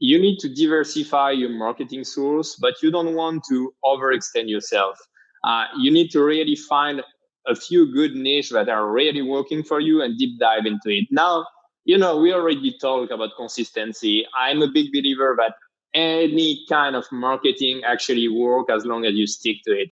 you need to diversify your marketing source, but you don't want to overextend yourself. You need to really find a few good niche that are really working for you and deep dive into it. Now, we already talked about consistency. I'm a big believer that any kind of marketing actually work as long as you stick to it.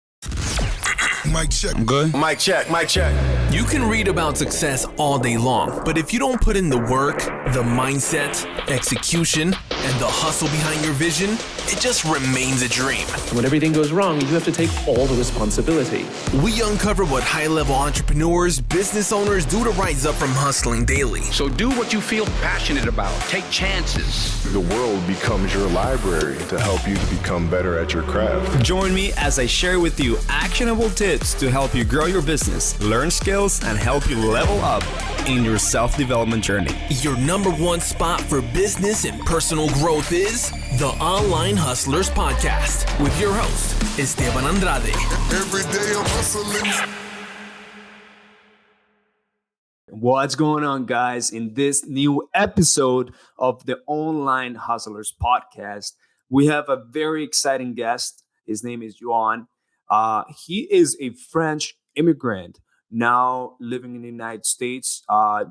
Mic check. I'm good. Mic check. Mic check. You can read about success all day long, but if you don't put in the work, the mindset, execution, and the hustle behind your vision, it just remains a dream. When everything goes wrong, you have to take all the responsibility. We uncover what high-level entrepreneurs, business owners do to rise up from hustling daily. So do what you feel passionate about. Take chances. The world becomes your library to help you to become better at your craft. Join me as I share with you actionable tips to help you grow your business, learn skills, and help you level up in your self-development journey. Your number one spot for business and personal growth is the Online Hustlers Podcast with your host, Esteban Andrade. Every day I'm hustling. What's going on, guys? In this new episode of the Online Hustlers Podcast, we have a very exciting guest. His name is Yoann. He is a French immigrant now living in the United States,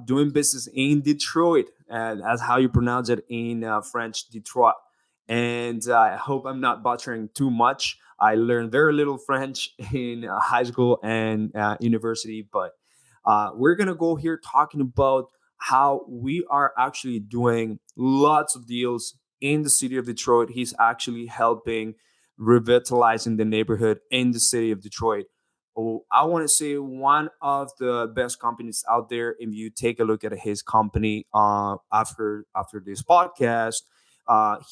doing business in Detroit, and that's how you pronounce it in French, Detroit. And I hope I'm not butchering too much. I learned very little French in high school and university, but we're going to go here talking about how we are actually doing lots of deals in the city of Detroit. He's actually helping revitalizing the neighborhood in the city of Detroit. I want to say one of the best companies out there. If you take a look at his company after this podcast,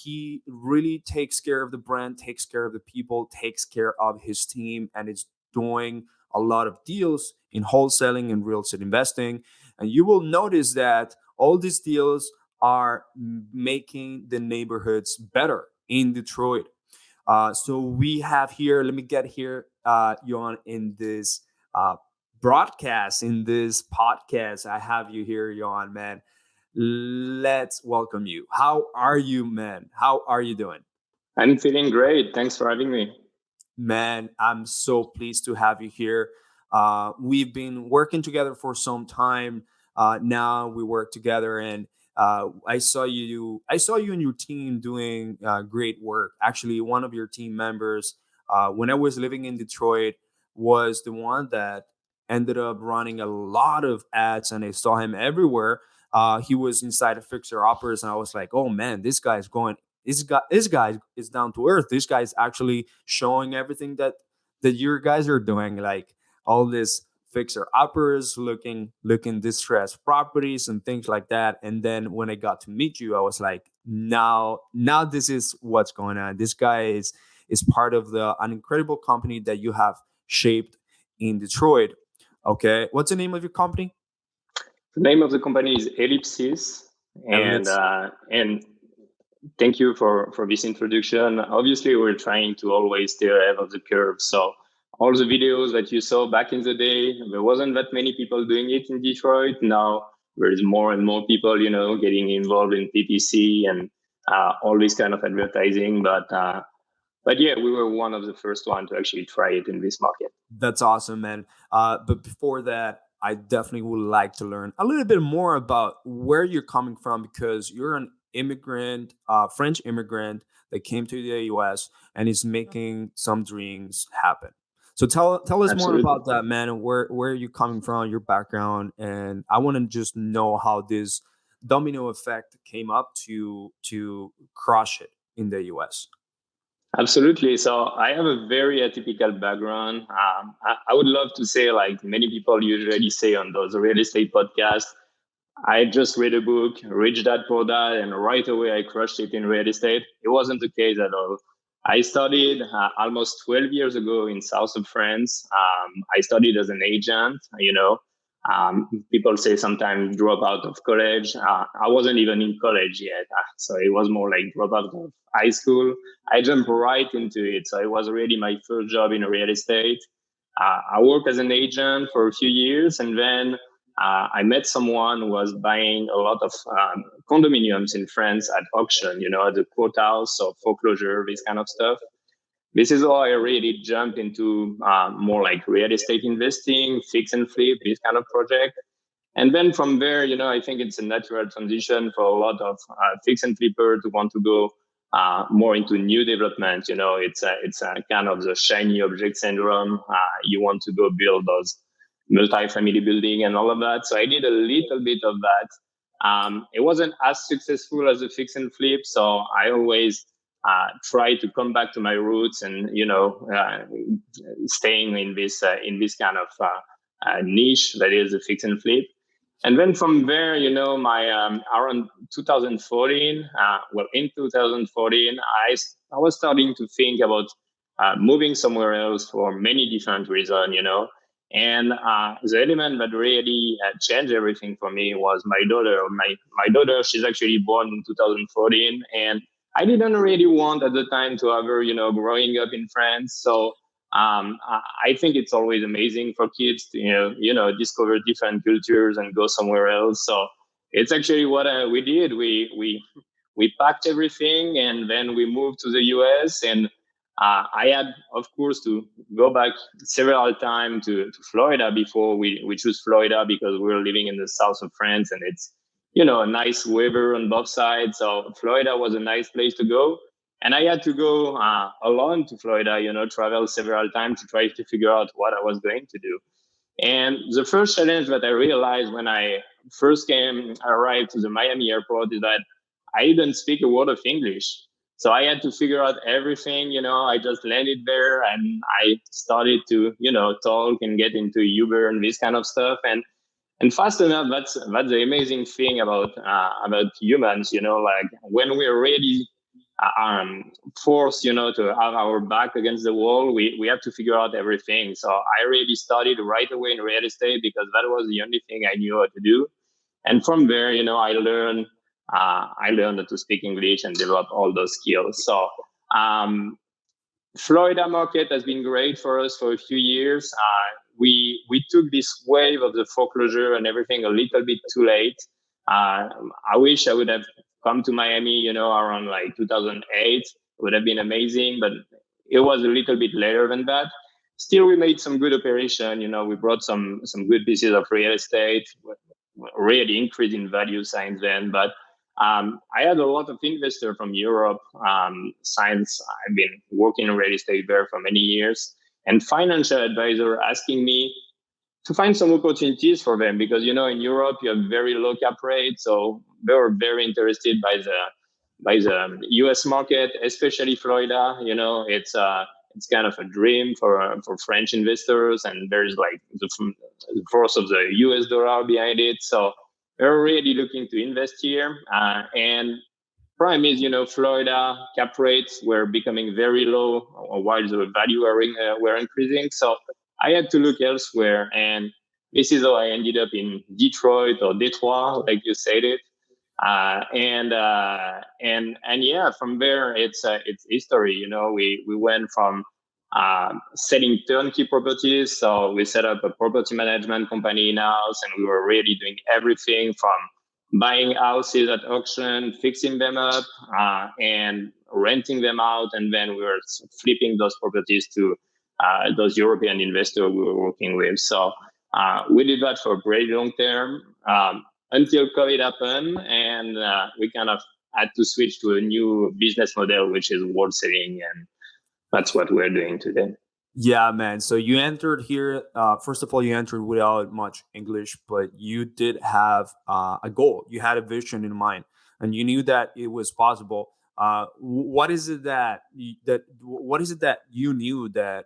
he really takes care of the brand, takes care of the people, takes care of his team, and is doing a lot of deals in wholesaling and real estate investing. And you will notice that all these deals are making the neighborhoods better in Detroit. So we have here, let me get here, Yoann, in this broadcast, in this podcast. I have you here, Yoann, man. Let's welcome you. How are you, man? How are you doing? I'm feeling great. Thanks for having me. Man, I'm so pleased to have you here. We've been working together for some time. Now we work together, and I saw you and your team doing great work. Actually, one of your team members, when I was living in Detroit, was the one that ended up running a lot of ads, and I saw him everywhere. He was inside of Fixer Uppers, and I was like, "Oh man, this guy is down to earth. This guy is actually showing everything that your guys are doing, like all this fixer uppers, looking distressed properties and things like that." And then when I got to meet you, I was like, now this is what's going on. This guy is part of an incredible company that you have shaped in Detroit. Okay, what's the name of your company? The name of the company is Ellipsis, and thank you for this introduction. Obviously, we're trying to always stay ahead of the curve. So all the videos that you saw back in the day, there wasn't that many people doing it in Detroit. Now there's more and more people, getting involved in PPC and all this kind of advertising. But yeah, we were one of the first ones to actually try it in this market. That's awesome, man. But before that, I definitely would like to learn a little bit more about where you're coming from, because you're an immigrant, French immigrant that came to the US and is making some dreams happen. So tell us Absolutely. more about that, man, and where are you coming from, your background, and I want to just know how this domino effect came up to crush it in the US. Absolutely. So I have a very atypical background. I would love to say, like many people usually say on those real estate podcasts, I just read a book, Rich Dad Poor Dad, and right away I crushed it in real estate. It wasn't the case at all. I studied almost 12 years ago in south of France. I studied as an agent, people say sometimes drop out of college. I wasn't even in college yet. So it was more like drop out of high school. I jumped right into it. So it was really my first job in real estate. I worked as an agent for a few years, and then I met someone who was buying a lot of condominiums in France at auction, at the courthouse or foreclosure, this kind of stuff. This is how I really jumped into more like real estate investing, fix and flip, this kind of project. And then from there, I think it's a natural transition for a lot of fix and flipper to want to go more into new development. It's a kind of the shiny object syndrome. You want to go build those multi-family building and all of that. So I did a little bit of that. It wasn't as successful as a fix and flip. So I always try to come back to my roots and, staying in this kind of niche that is a fix and flip. And then from there, my around 2014, in 2014, I was starting to think about moving somewhere else for many different reasons, And the element that really changed everything for me was my daughter. My daughter, she's actually born in 2014, and I didn't really want at the time to have her, growing up in France. So I think it's always amazing for kids to discover different cultures and go somewhere else. So it's actually what we did. We packed everything and then we moved to the US. And I had, of course, to go back several times to Florida before we chose Florida because we were living in the south of France and it's a nice weather on both sides. So Florida was a nice place to go. And I had to go alone to Florida, travel several times to try to figure out what I was going to do. And the first challenge that I realized when I first arrived to the Miami airport is that I didn't speak a word of English. So I had to figure out everything, I just landed there and I started to, talk and get into Uber and this kind of stuff. And fast enough, that's the amazing thing about humans, like when we're ready forced, to have our back against the wall, we have to figure out everything. So I really started right away in real estate because that was the only thing I knew how to do. And from there, I learned how to speak English and develop all those skills. So Florida market has been great for us for a few years. We took this wave of the foreclosure and everything a little bit too late. I wish I would have come to Miami, around like 2008. It would have been amazing, but it was a little bit later than that. Still, we made some good operation. We brought some good pieces of real estate, really increased in value since then. But I had a lot of investors from Europe since I've been working in real estate there for many years, and financial advisor asking me to find some opportunities for them because in Europe you have very low cap rate, so they were very interested by the U.S. market, especially Florida. It's kind of a dream for French investors, and there's like the force of the U.S. dollar behind it. So they're really looking to invest here. And prime is, Florida cap rates were becoming very low while the value were increasing. So I had to look elsewhere, and this is how I ended up in Detroit or Detroit, like you said it. And yeah, from there it's history. We went from selling turnkey properties, so we set up a property management company in house, and we were really doing everything from buying houses at auction, fixing them up, and renting them out, and then we were flipping those properties to those European investors we were working with. So we did that for a very long term until COVID happened, and we kind of had to switch to a new business model, which is wholesaling, and that's what we're doing today. Yeah, man. So you entered here. First of all, you entered without much English, but you did have a goal. You had a vision in mind, and you knew that it was possible. What is it that you knew that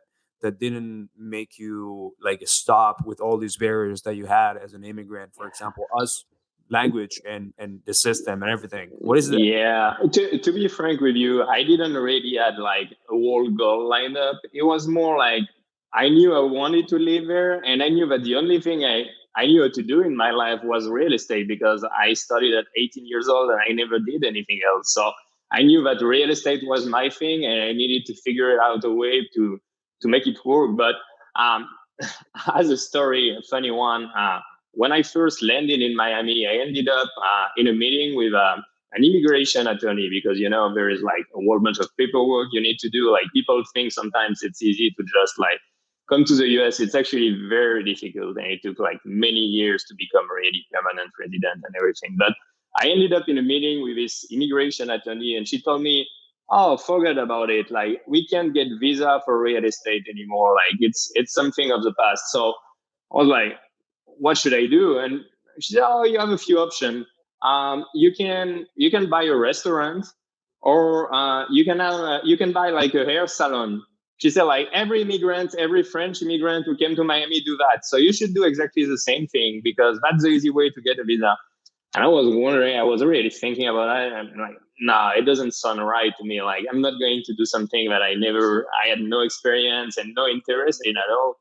didn't make you like stop with all these barriers that you had as an immigrant? For example, us, language, and the system and everything. What is it? Yeah, to be frank with you, I didn't really had like a whole goal lined up. It was more like I knew I wanted to live there, and I knew that the only thing I knew how to do in my life was real estate because I studied at 18 years old and I never did anything else. So I knew that real estate was my thing, and I needed to figure out a way to make it work. But as a story, a funny one. when I first landed in Miami, I ended up in a meeting with an immigration attorney because, there is like a whole bunch of paperwork you need to do. Like people think sometimes it's easy to just like come to the US. It's actually very difficult, and it took like many years to become a really permanent resident and everything. But I ended up in a meeting with this immigration attorney, and she told me, "Oh, forget about it. Like we can't get visa for real estate anymore. Like it's something of the past." So I was like, "What should I do?" And she said, "Oh, you have a few options. You can buy a restaurant, or you can buy like a hair salon." She said, like every immigrant, every French immigrant who came to Miami do that. So you should do exactly the same thing because that's the easy way to get a visa. And I was wondering, I was already thinking about it. I'm like, nah, it doesn't sound right to me. Like I'm not going to do something that I had no experience and no interest in at all.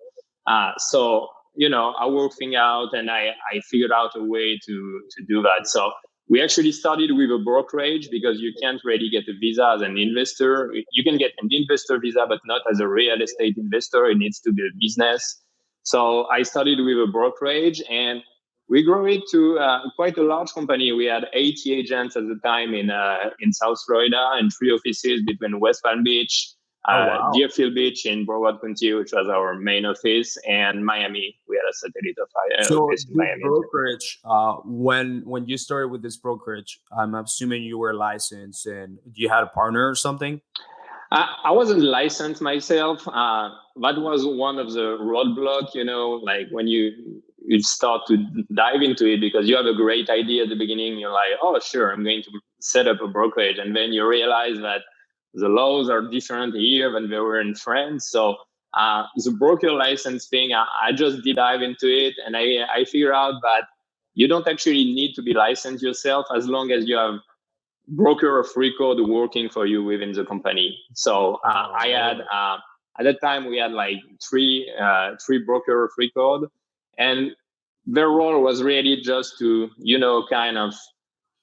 So, I worked things out, and I figured out a way to do that. So we actually started with a brokerage because you can't really get a visa as an investor. You can get an investor visa, but not as a real estate investor. It needs to be a business. So I started with a brokerage, and we grew it to quite a large company. We had 80 agents at the time in South Florida and 3 offices between West Palm Beach, Wow. Deerfield Beach in Broward County, which was our main office, and Miami. We had a satellite So office in this Miami. brokerage, when you started with this brokerage, I'm assuming you were licensed and you had a partner or something. I wasn't licensed myself. That was one of the roadblocks, like when you start to dive into it because you have a great idea at the beginning. You're like, oh, sure, I'm going to set up a brokerage. And then you realize that the laws are different here than they were in France. So the broker license thing, I just deep dive into it. And I figure out that you don't actually need to be licensed yourself as long as you have broker of record working for you within the company. So I had at that time we had like three broker of record, and their role was really just to kind of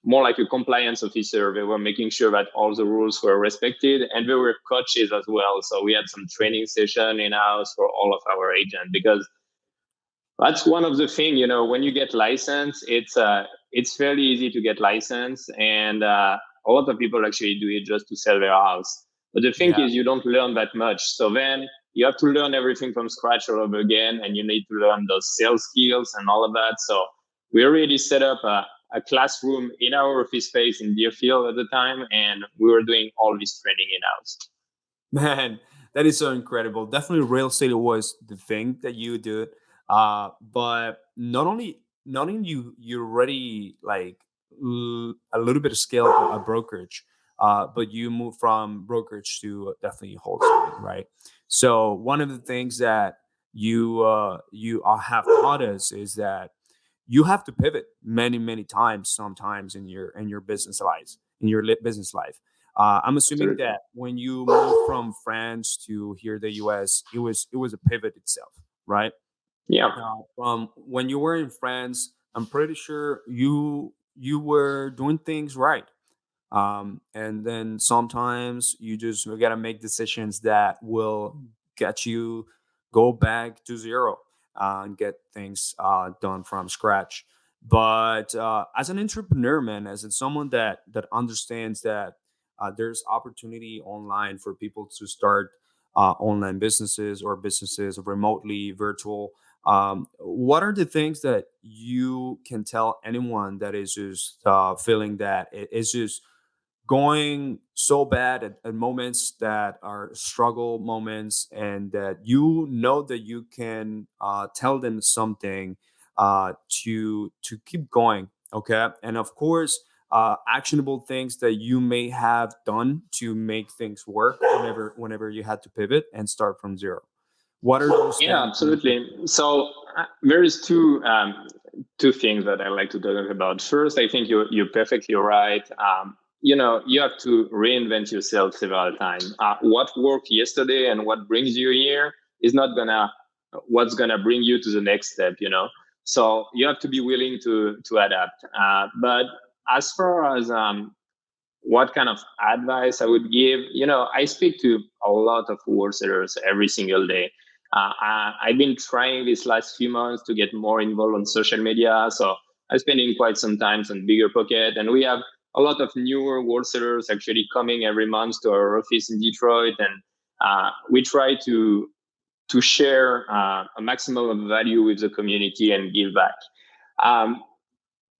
more like a compliance officer. They were making sure that all the rules were respected, and they were coaches as well. So we had some training session in house for all of our agents because that's one of the thing, when you get licensed, it's fairly easy to get licensed, and a lot of people actually do it just to sell their house. But the thing Yeah. is, you don't learn that much. So then you have to learn everything from scratch all over again, and you need to learn those sales skills and all of that. So we already set up a classroom in our office space in Deerfield at the time, and we were doing all this training in house. Man, that is so incredible. Definitely real estate was the thing that you did. But not only you already like a little bit of scale a brokerage, but you move from brokerage to definitely wholesaling, right? So one of the things that you have taught us is that you have to pivot many times sometimes in your business life, business life. I'm assuming Absolutely. that when you moved from France to here, the US, it was a pivot itself, right? Yeah. From when you were in France, I'm pretty sure you were doing things right. And then sometimes you just gotta make decisions that will get you go back to zero and get things done from scratch. But as an entrepreneur, man, as in someone that understands that there's opportunity online for people to start online businesses or businesses remotely, virtual. What are the things that you can tell anyone that is just feeling that it is just going so bad at moments that are struggle moments, and that you know that you can tell them something to keep going, okay? And of course, actionable things that you may have done to make things work whenever you had to pivot and start from zero. What are those Yeah, things that you can absolutely. So there is two things that I like to talk about. First, I think you're perfectly right. You have to reinvent yourself several times. What worked yesterday and what brings you here is not gonna what's gonna bring you to the next step. So you have to be willing to adapt. But as far as what kind of advice I would give, I speak to a lot of wholesalers every single day. I've been trying these last few months to get more involved on social media. So I'm spending quite some time on Bigger Pocket, and we have a lot of newer wholesalers actually coming every month to our office in Detroit, and we try to share a maximum of value with the community and give back. Um,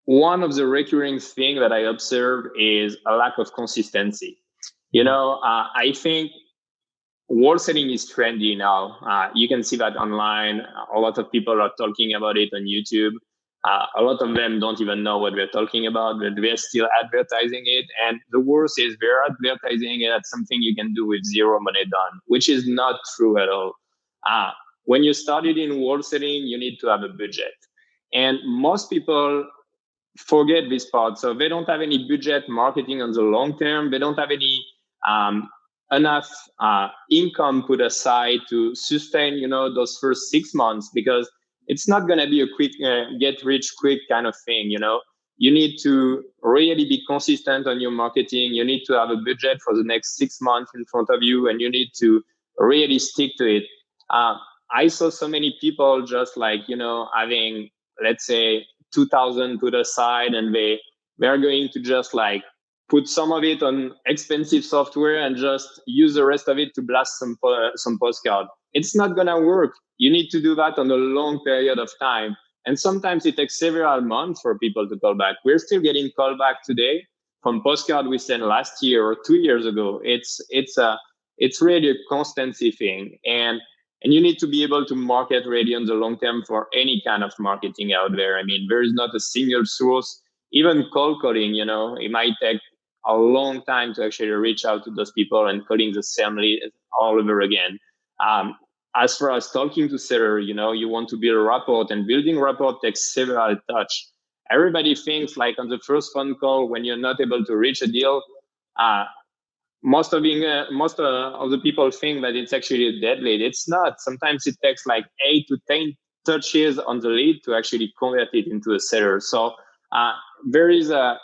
One of the recurring things that I observe is a lack of consistency. I think wholesaling is trendy now. You can see that online. A lot of people are talking about it on YouTube. A lot of them don't even know what we're talking about, but we're still advertising it. And the worst is we're advertising it as something you can do with zero money down, which is not true at all. Uh, when you started in wholesaling, you need to have a budget. And most people forget this part. So they don't have any budget marketing on the long term. They don't have any um, enough income put aside to sustain, those first 6 months, because it's not going to be a quick get rich quick kind of thing. You need to really be consistent on your marketing. You need to have a budget for the next 6 months in front of you, and you need to really stick to it. Uh, I saw so many people just like, having, let's say, 2000 put aside, and they're going to just like put some of it on expensive software and just use the rest of it to blast some postcard. It's not going to work. You need to do that on a long period of time, and sometimes it takes several months for people to call back. We're still getting call back today from postcard we sent last year or 2 years ago. It's really a constancy thing, and you need to be able to market really on the long term for any kind of marketing out there. I mean, there is not a single source. Even cold calling, it might take a long time to actually reach out to those people and calling the same lead all over again. Um, as far as talking to seller, you want to build a rapport, and building rapport takes several touch. Everybody thinks like on the first phone call when you're not able to reach a deal, uh, most of the people think that it's actually a dead lead. It's not. Sometimes it takes like 8 to 10 touches on the lead to actually convert it into a seller. So uh, there is a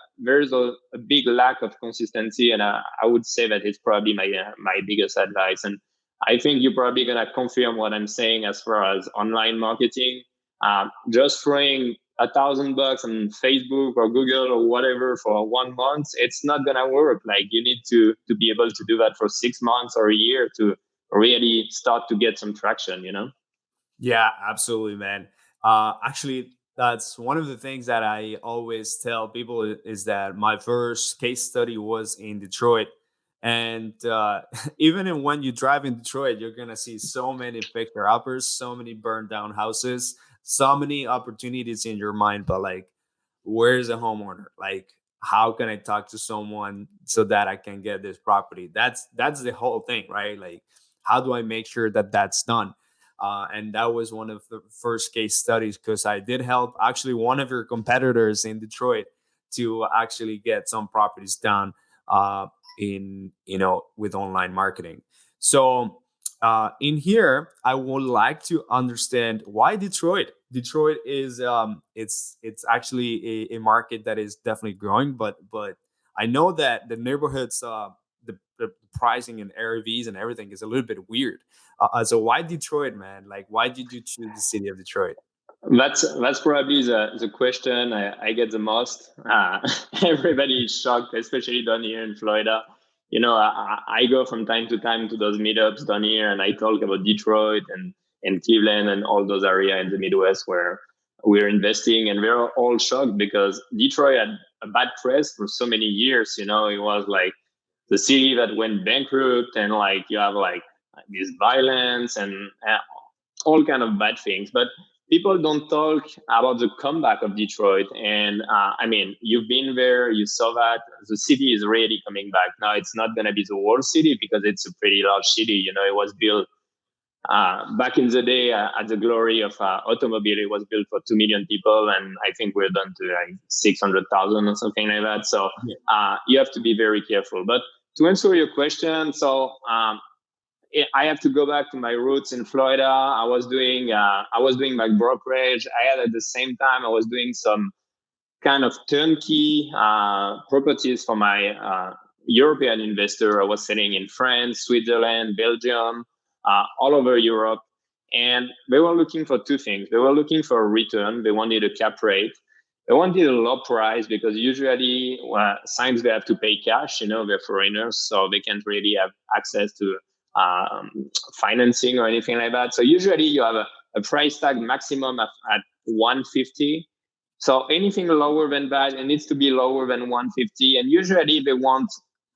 big lack of consistency, and I would say that it's probably my biggest advice. And I think you're probably gonna confirm what I'm saying as far as online marketing. Just throwing $1,000 on Facebook or Google or whatever for 1 month, it's not gonna work. Like, you need to be able to do that for 6 months or a year to really start to get some traction. Yeah, absolutely, man. Actually, that's one of the things that I always tell people is that my first case study was in Detroit. And even when you drive in Detroit, you're going to see so many fixer uppers, so many burned down houses, so many opportunities in your mind. But like, where's a homeowner? Like, how can I talk to someone so that I can get this property? That's the whole thing, right? Like, how do I make sure that that's done? And that was one of the first case studies, because I did help actually one of your competitors in Detroit to actually get some properties done uh, in with online marketing. So in here, I would like to understand why Detroit. Detroit is it's actually a market that is definitely growing, but I know that the neighborhoods, the pricing and ARVs and everything is a little bit weird. So why Detroit, man? Like, why did you choose the city of Detroit? That's probably the question I get the most. Everybody is shocked, especially down here in Florida. I go from time to time to those meetups down here, and I talk about Detroit and Cleveland and all those areas in the Midwest where we're investing, and we're all shocked because Detroit had a bad press for so many years. It was like the city that went bankrupt, and like you have like this violence and all kind of bad things. But people don't talk about the comeback of Detroit. And I mean, you've been there, you saw that the city is really coming back. Now it's not going to be the world city because it's a pretty large city. It was built back in the day at the glory of automobile. It was built for 2 million people, and I think we're done to like 600,000 or something like that. So you have to be very careful. But to answer your question, so I have to go back to my roots in Florida. I was doing my brokerage. I had, at the same time, I was doing some kind of turnkey properties for my European investor. I was selling in France, Switzerland, Belgium, all over Europe. and they were looking for two things. They were looking for a return. They wanted a cap rate. They wanted a low price because usually since they have to pay cash, they're foreigners, so they can't really have access to um, financing or anything like that. So usually you have a price tag maximum at 150. So anything lower than that, it needs to be lower than 150. And usually they want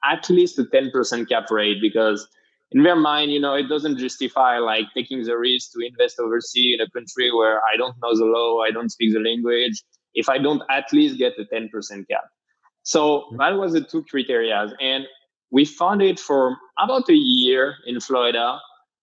at least a 10% cap rate because in their mind, it doesn't justify like taking the risk to invest overseas in a country where I don't know the law, I don't speak the language, if I don't at least get a 10% cap. So that was the two criteria. And we found it for about a year in Florida.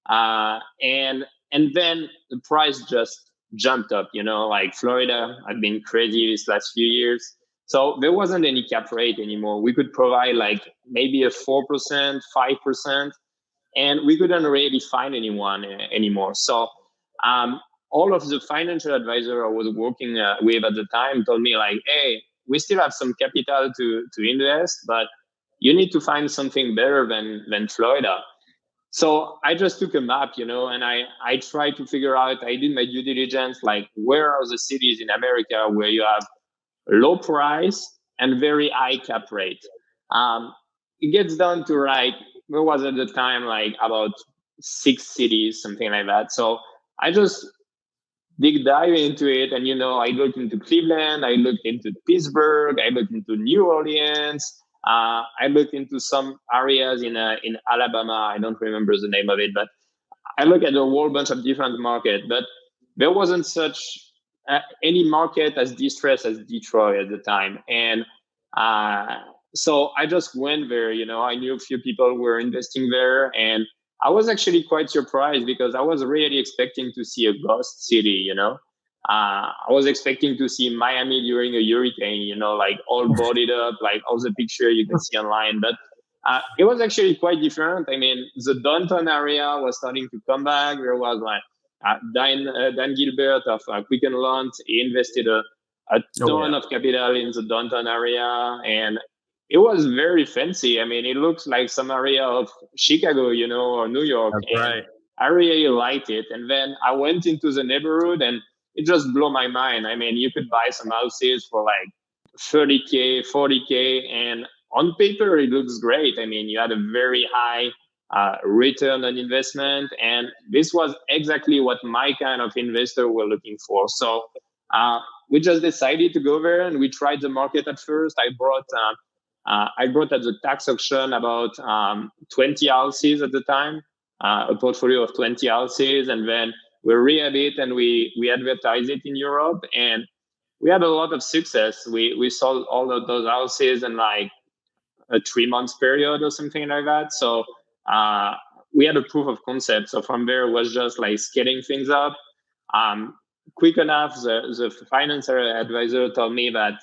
And then the price just jumped up, like Florida had been crazy these last few years. So there wasn't any cap rate anymore. We could provide like maybe a 4%, 5%, and we couldn't really find anyone anymore. So all of the financial advisor I was working with at the time told me like, hey, we still have some capital to invest, but you need to find something better than Florida. So I just took a map, and I tried to figure out, I did my due diligence, like where are the cities in America where you have low price and very high cap rate. It gets down to like, there was at the time like about 6 cities, something like that. So I just dive into it, and I looked into Cleveland, I looked into Pittsburgh, I looked into New Orleans, I looked into some areas in Alabama. I don't remember the name of it, but I looked at a whole bunch of different markets. But there wasn't such any market as distressed as Detroit at the time, and so I just went there. I knew a few people who were investing there, and I was actually quite surprised because I was really expecting to see a ghost city, I was expecting to see Miami during a hurricane, like all boarded up, like all the picture you can see online. But it was actually quite different. I mean, the downtown area was starting to come back. There was like Dan Gilbert of Quicken Loans. He invested a ton of capital in the downtown area, and it was very fancy. I mean, it looks like some area of Chicago, or New York. That's right. I really liked it. And then I went into the neighborhood, and it just blew my mind. I mean, you could buy some houses for like 30K, 40K, and on paper, it looks great. I mean, you had a very high return on investment, and this was exactly what my kind of investor were looking for. So we just decided to go there, and we tried the market at first. I brought at the tax auction about 20 houses at the time, a portfolio of 20 houses, and then we rehab it and we advertise it in Europe, and we had a lot of success. We sold all of those houses in like a 3 months period or something like that. So we had a proof of concept. So from there, it was just like scaling things up. Quick enough, the financial advisor told me that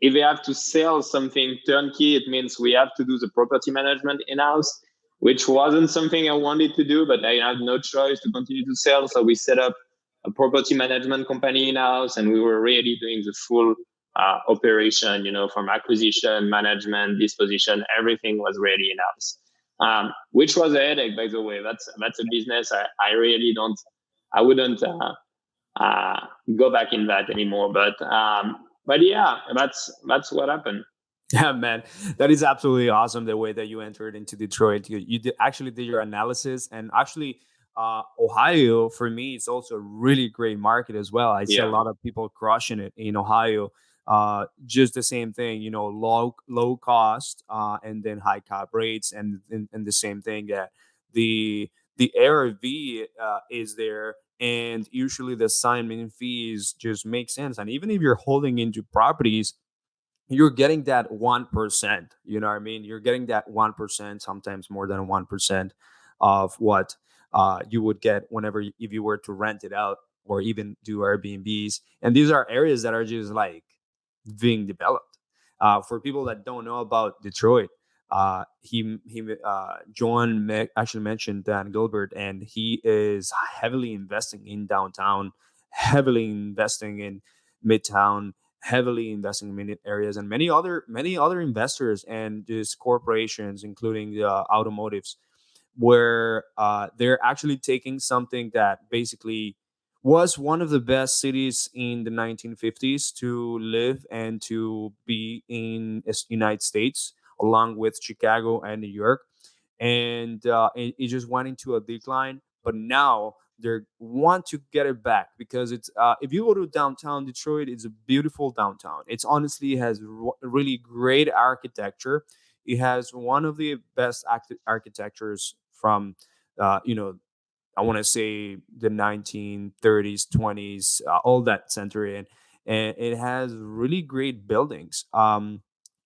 if we have to sell something turnkey, it means we have to do the property management in-house, which wasn't something I wanted to do, but I had no choice to continue to sell. So we set up a property management company in-house, and we were really doing the full operation, from acquisition, management, disposition, everything was really in-house, which was a headache, by the way. That's a business I really I wouldn't go back in that anymore. But yeah, that's what happened. Yeah, man, that is absolutely awesome. The way that you entered into Detroit, you actually did your analysis, and actually, Ohio for me, it's also a really great market as well. I see a lot of people crushing it in Ohio. Just the same thing, low cost, and then high cap rates, and the same thing that the ARV is there. And usually the assignment fees just make sense. And even if you're holding into properties, you're getting that 1%. You know what I mean? You're getting that 1%, sometimes more than 1% of what you would get if you were to rent it out or even do Airbnbs. And these are areas that are just like being developed. For people that don't know about Detroit, Joann actually mentioned Dan Gilbert, and he is heavily investing in downtown, heavily investing in Midtown, heavily investing in many areas, and many other investors and just corporations, including the automotives. where they're actually taking something that basically was one of the best cities in the 1950s to live and to be in the United States, along with Chicago and New York, and it just went into a decline. But now they want to get it back because it's if you go to downtown Detroit, it's a beautiful downtown. It's honestly has really great architecture. It has one of the best architectures from you know, I want to say the 1930s, 20s, all that century, and it has really great buildings. And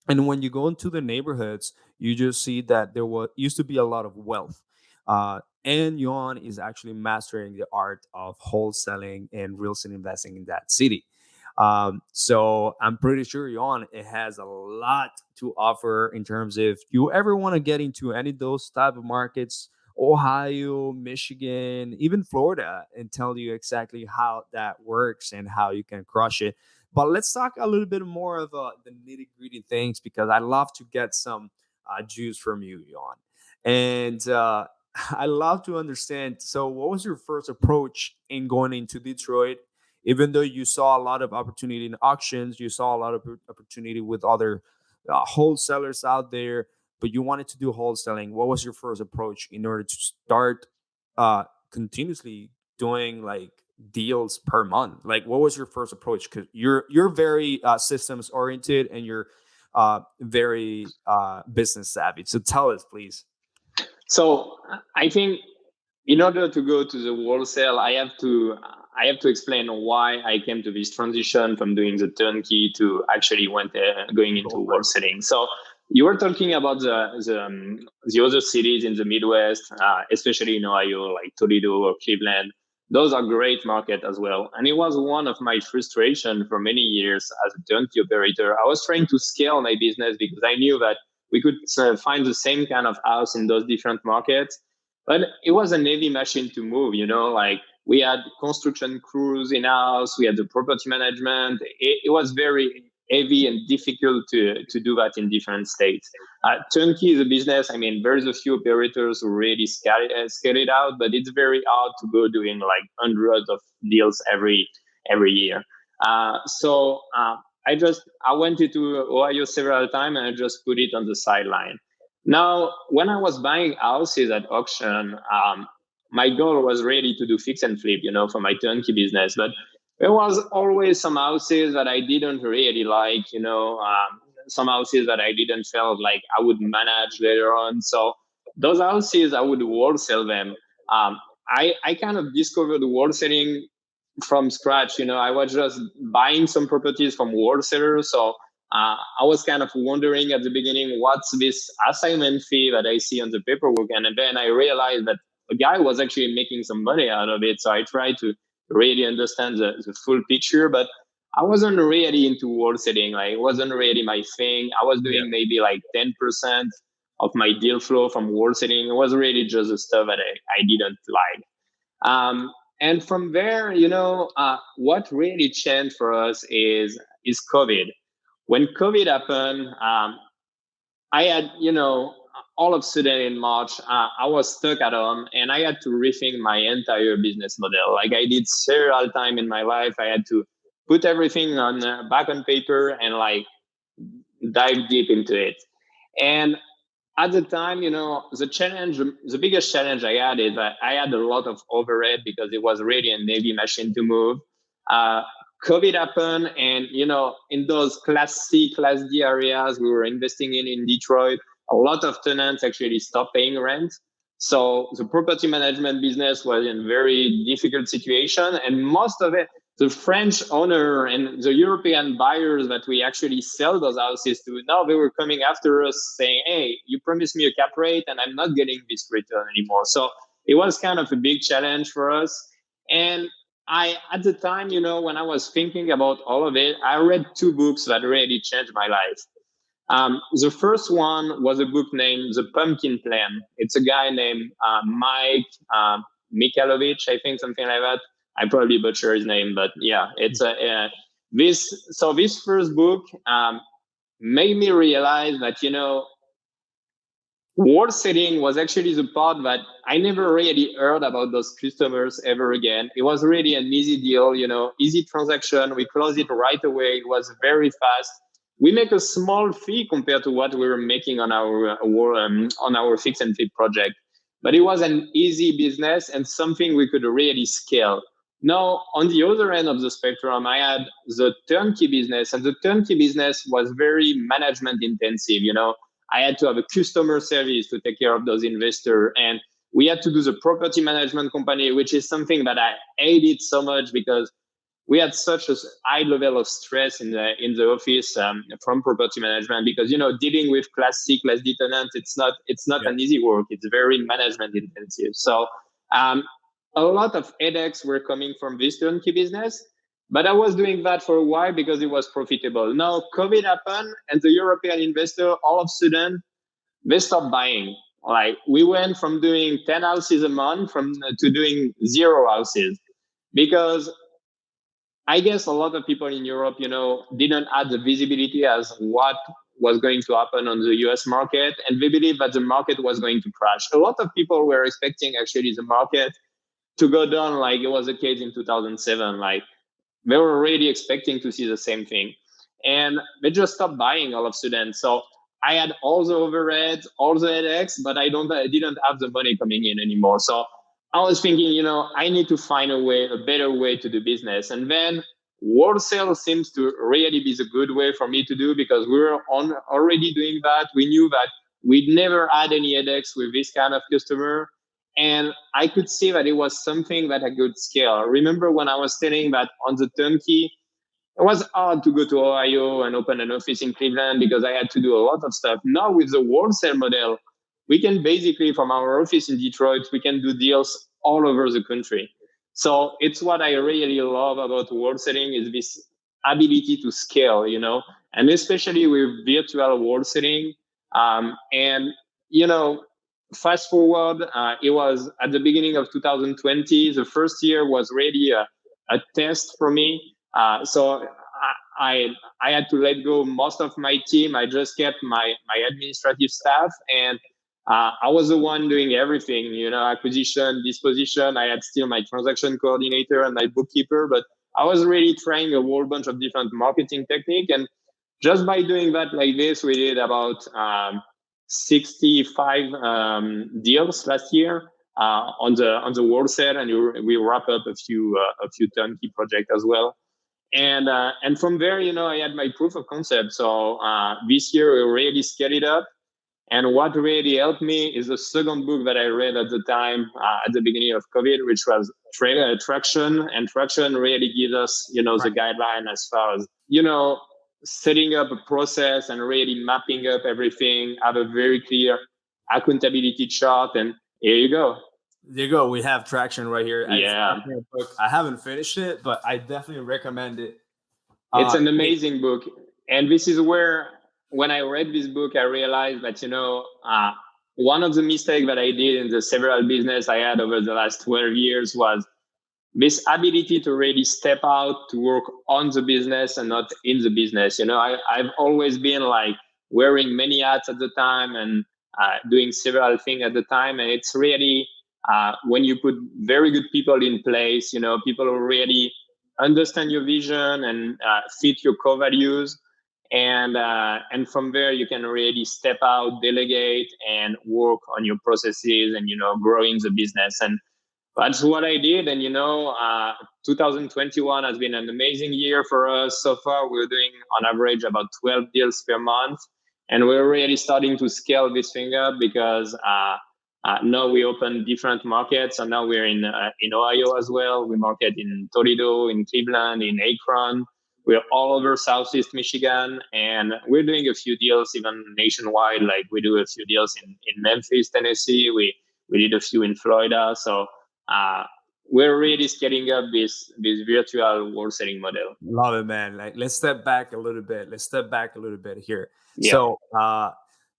when you go into the neighborhoods, you just see that there was used to be a lot of wealth. And Yuan is actually mastering the art of wholesaling and real estate investing in that city. So I'm pretty sure Yuan it has a lot to offer in terms of you ever want to get into any of those type of markets, Ohio, Michigan, even Florida, and tell you exactly how that works and how you can crush it. But let's talk a little bit more of the nitty gritty things because I love to get some juice from you, Yon. And I love to understand. So, what was your first approach in going into Detroit? Even though you saw a lot of opportunity in auctions, you saw a lot of opportunity with other wholesalers out there, but you wanted to do wholesaling. What was your first approach in order to start continuously doing like deals per month? Like, what was your first approach? Because you're very systems oriented and you're very business savvy. So tell us, please. So I think in order to go to the wholesale, I have to explain why I came to this transition from doing the turnkey to actually going into wholesaling. So you were talking about the other cities in the Midwest, especially in Ohio, like Toledo or Cleveland. Those are great market as well. And it was one of my frustration for many years as a turnkey operator. I was trying to scale my business because I knew that we could find the same kind of house in those different markets. But it was a heavy machine to move, like we had construction crews in house, we had the property management. It was very heavy and difficult to do that in different states. Turnkey is a business. I mean, there's a few operators who really scale it out, but it's very hard to go doing like hundreds of deals every year. So I went into Ohio several times and I just put it on the sideline. Now, when I was buying houses at auction, my goal was really to do fix and flip, for my turnkey business. But there was always some houses that I didn't really like, some houses that I didn't feel like I would manage later on. So those houses, I would wholesale them. I kind of discovered wholesaling from scratch. I was just buying some properties from wholesalers. So I was kind of wondering at the beginning, what's this assignment fee that I see on the paperwork? And then I realized that a guy was actually making some money out of it. So I tried to really understand the full picture, but I wasn't really into wholesaling. Like, it wasn't really my thing. I was doing maybe like 10% of my deal flow from wholesaling. It was really just the stuff that I didn't like. And from there, what really changed for us is COVID. When COVID happened, I had, all of a sudden in March, I was stuck at home and I had to rethink my entire business model. Like I did several times in my life, I had to put everything back on paper and like dive deep into it. And at the time, the biggest challenge I had is that I had a lot of overhead because it was really a heavy machine to move. COVID happened, and in those Class C, Class D areas we were investing in Detroit, a lot of tenants actually stopped paying rent. So the property management business was in a very difficult situation, and most of it, the French owner and the European buyers that we actually sell those houses to, now they were coming after us saying, "Hey, you promised me a cap rate, and I'm not getting this return anymore." So it was kind of a big challenge for us, and at the time, when I was thinking about all of it, I read two books that really changed my life. The first one was a book named The Pumpkin Plan. It's a guy named Mike Mikalovich, I think, something like that. I probably butcher his name, but yeah, it's this first book made me realize that, Wall setting was actually the part that I never really heard about those customers ever again. It was really an easy deal, easy transaction. We closed it right away. It was very fast. We make a small fee compared to what we were making on our fix and flip project, but it was an easy business and something we could really scale. Now, on the other end of the spectrum, I had the turnkey business, and the turnkey business was very management intensive. I had to have a customer service to take care of those investors. And we had to do the property management company, which is something that I hated so much because we had such a high level of stress in the office from property management because dealing with class C, class D tenants, it's not an easy work. It's very management intensive. So um, a lot of headaches were coming from this turnkey business, but I was doing that for a while because it was profitable. Now COVID happened, and the European investor all of a sudden they stopped buying. Like we went from doing 10 houses a month to doing zero houses because I guess a lot of people in Europe, didn't have the visibility as what was going to happen on the US market, and they believe that the market was going to crash. A lot of people were expecting actually the market to go down like it was the case in 2007. Like they were already expecting to see the same thing. And they just stopped buying all of a sudden. So I had all the overheads, all the headaches, but I didn't have the money coming in anymore. So I was thinking, I need to find a better way to do business. And then wholesale seems to really be the good way for me to do because we were already doing that. We knew that we'd never had any headaches with this kind of customer. And I could see that it was something that I could scale. Remember when I was telling that on the turnkey, it was hard to go to Ohio and open an office in Cleveland because I had to do a lot of stuff. Now with the wholesale model, we can basically from our office in Detroit, we can do deals all over the country. So it's what I really love about wholesaling is this ability to scale, and especially with virtual wholesaling. And you know, fast forward, it was at the beginning of 2020. The first year was really a test for me. So I had to let go most of my team. I just kept my administrative staff, and I was the one doing everything. Acquisition, disposition. I had still my transaction coordinator and my bookkeeper, but I was really trying a whole bunch of different marketing technique. And just by doing that like this, we did about 65 deals last year on the wholesale, and we wrap up a few turnkey projects as well. And from there, I had my proof of concept. So this year we really scaled it up. And what really helped me is the second book that I read at the time, at the beginning of COVID, which was Traction. And Traction really gives us, the guideline as far as, setting up a process and really mapping up everything, have a very clear accountability chart. And here you go. There you go. We have Traction right here. Yeah. I haven't finished it, but I definitely recommend it. It's an amazing book. And this is where, when I read this book, I realized that, one of the mistakes that I did in the several business I had over the last 12 years was this ability to really step out to work on the business and not in the business. I've always been like wearing many hats at the time and doing several things at the time. And it's really when you put very good people in place, people who really understand your vision and fit your core values. And from there, you can really step out, delegate, and work on your processes and, growing the business. And that's what I did. And, 2021 has been an amazing year for us so far. We're doing on average about 12 deals per month. And we're really starting to scale this thing up because now we open different markets. And now we're in Ohio as well. We market in Toledo, in Cleveland, in Akron. We're all over Southeast Michigan. And we're doing a few deals even nationwide. Like we do a few deals in Memphis, Tennessee. We did a few in Florida. So we're really scaling up this virtual wholesaling model. Love it, man. Like, let's step back a little bit. Here. Yeah.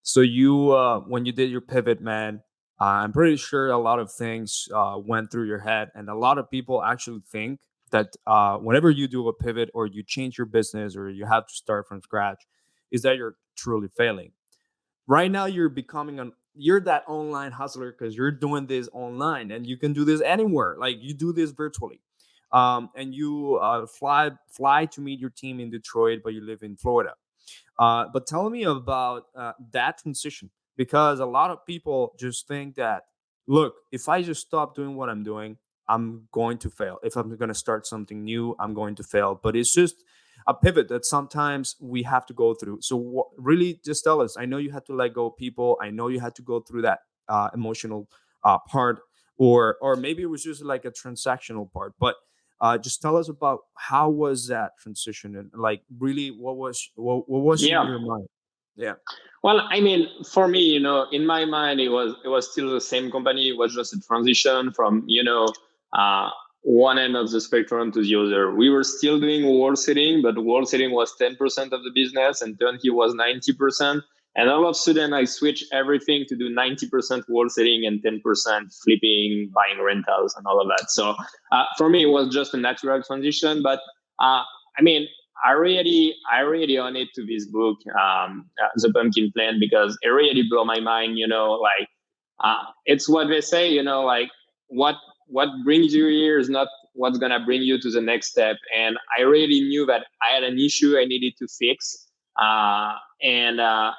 So you, when you did your pivot, man, I'm pretty sure a lot of things went through your head, and a lot of people actually think that whenever you do a pivot or you change your business or you have to start from scratch, is that you're truly failing. Right now, you're becoming an you're that online hustler because you're doing this online, and you can do this anywhere. Like, you do this virtually, and you fly to meet your team in Detroit, but you live in Florida. But tell me about that transition, because a lot of people just think that, look, if I just stop doing what I'm doing, I'm going to fail. If I'm going to start something new, I'm going to fail. But it's just a pivot that sometimes we have to go through. So really, just tell us. I know you had to let go of people. I know you had to go through that emotional part, or maybe it was just like a transactional part. But just tell us about how was that transition, and like really what was in Yeah. your mind? Yeah. Well, I mean, for me, in my mind, it was still the same company. It was just a transition from uh, one end of the spectrum to the other. We were still doing wholesaling, but wholesaling was 10% of the business, and turnkey was 90%. And all of a sudden, I switched everything to do 90% wholesaling and 10% flipping, buying rentals, and all of that. So for me, it was just a natural transition. But I mean, I really own it to this book, The Pumpkin Plan, because it really blew my mind. Like it's what they say. Like what what brings you here is not what's gonna bring you to the next step. And I really knew that I had an issue I needed to fix, and I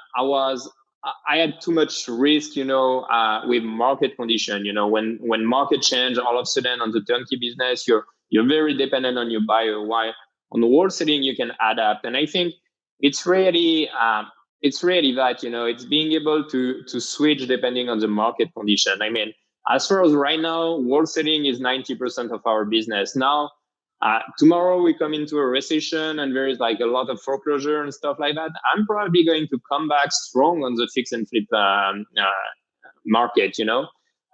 had too much risk, with market condition. When market change, all of a sudden on the turnkey business, you're very dependent on your buyer. Why on the wholesaling you can adapt. And I think it's really that it's being able to switch depending on the market condition. I mean, as far as right now, wholesaling is 90% of our business. Now, tomorrow we come into a recession and there is like a lot of foreclosure and stuff like that. I'm probably going to come back strong on the fix and flip market.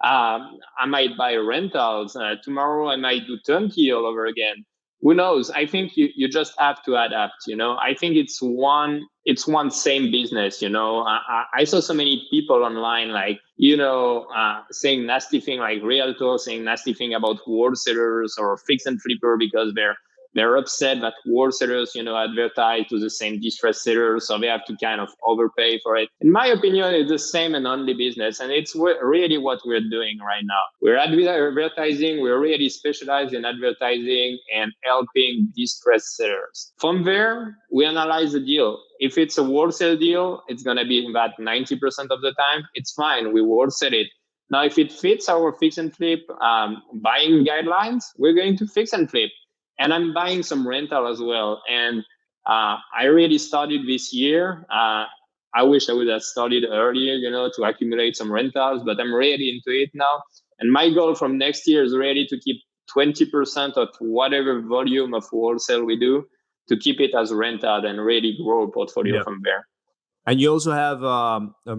I might buy rentals tomorrow. I might do turnkey all over again. Who knows? I think you just have to adapt. I think it's one same business. I saw so many people online, like saying nasty thing, like realtors saying nasty thing about wholesalers or fix and flipper, because they're upset that wholesalers advertise to the same distressed sellers, so they have to kind of overpay for it. In my opinion, it's the same and only business, and it's really what we're doing right now. We're advertising. We're really specialized in advertising and helping distressed sellers. From there, we analyze the deal. If it's a wholesale deal, it's going to be about 90% of the time. It's fine. We wholesale it. Now, if it fits our fix and flip buying guidelines, we're going to fix and flip. And I'm buying some rental as well. And I really started this year. I wish I would have started earlier, to accumulate some rentals, but I'm really into it now. And my goal from next year is really to keep 20% of whatever volume of wholesale we do, to keep it as rental and really grow a portfolio from there. And you also have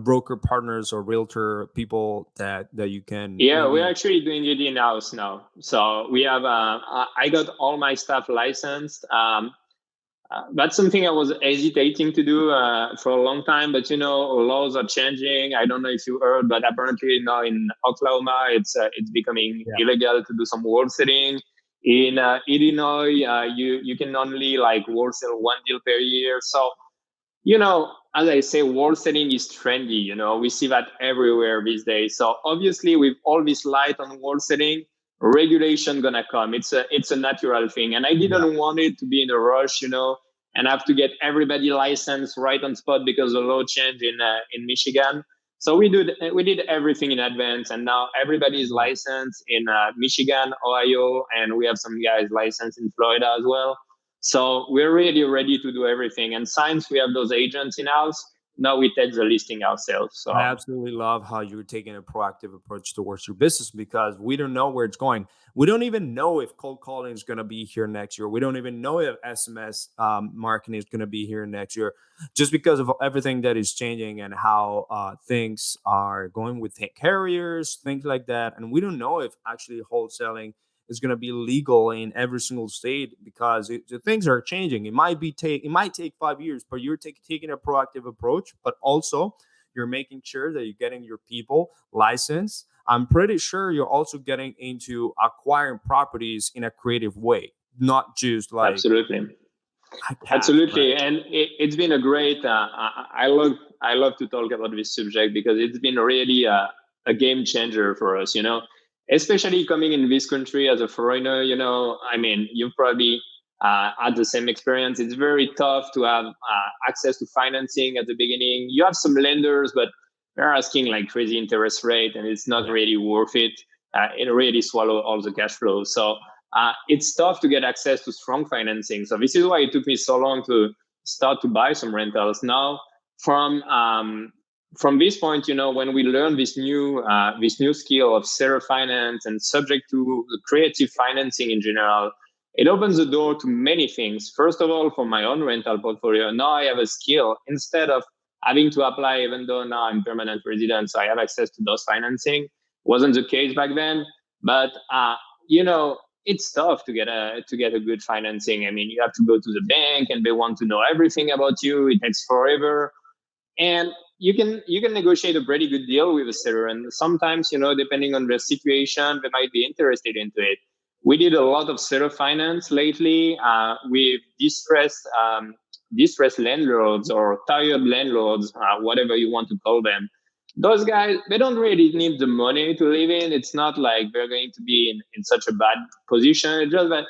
broker partners or realtor people that you can. Yeah, we're actually doing it in house now. So we have. I got all my stuff licensed. That's something I was hesitating to do for a long time, but laws are changing. I don't know if you heard, but apparently now in Oklahoma, it's becoming illegal to do some wholesaling. In Illinois, you can only like wholesale one deal per year. So as I say, wholesaling is trendy. We see that everywhere these days. So obviously, with all this light on wholesaling, regulation gonna come. It's a natural thing, and I didn't want it to be in a rush, and have to get everybody licensed right on spot because the law changed in Michigan. So we did everything in advance, and now everybody is licensed in Michigan, Ohio, and we have some guys licensed in Florida as well. So we're really ready to do everything. And since we have those agents in house, now we take the listing ourselves. So I absolutely love how you're taking a proactive approach towards your business, because we don't know where it's going. We don't even know if cold calling is going to be here next year. We don't even know if SMS marketing is going to be here next year, just because of everything that is changing and how things are going with carriers, things like that. And we don't know if actually wholesaling is going to be legal in every single state, because the things are changing. It might take 5 years, but you're taking a proactive approach, but also you're making sure that you're getting your people licensed. I'm pretty sure you're also getting into acquiring properties in a creative way, not just like absolutely. I can't. But Absolutely, and it's been a great. I love to talk about this subject because it's been really a game changer for us. Especially coming in this country as a foreigner. I mean, you've probably had the same experience. It's very tough to have access to financing at the beginning. You have some lenders, but they're asking like crazy interest rate, and it's not yeah, really worth it. It really swallow all the cash flow. So it's tough to get access to strong financing. So this is why it took me so long to start to buy some rentals. Now, from this point, when we learn this new skill of seller finance and subject to the creative financing in general, it opens the door to many things. First of all, for my own rental portfolio, now I have a skill instead of having to apply, even though now I'm permanent resident, so I have access to those financing. Wasn't the case back then, but you know it's tough to get a good financing. I mean, you have to go to the bank and they want to know everything about you. It takes forever, and you can negotiate a pretty good deal with a seller. And sometimes, depending on the situation, they might be interested into it. We did a lot of seller finance lately with distressed landlords or tired landlords, whatever you want to call them. Those guys, they don't really need the money to live in. It's not like they're going to be in such a bad position. It's just that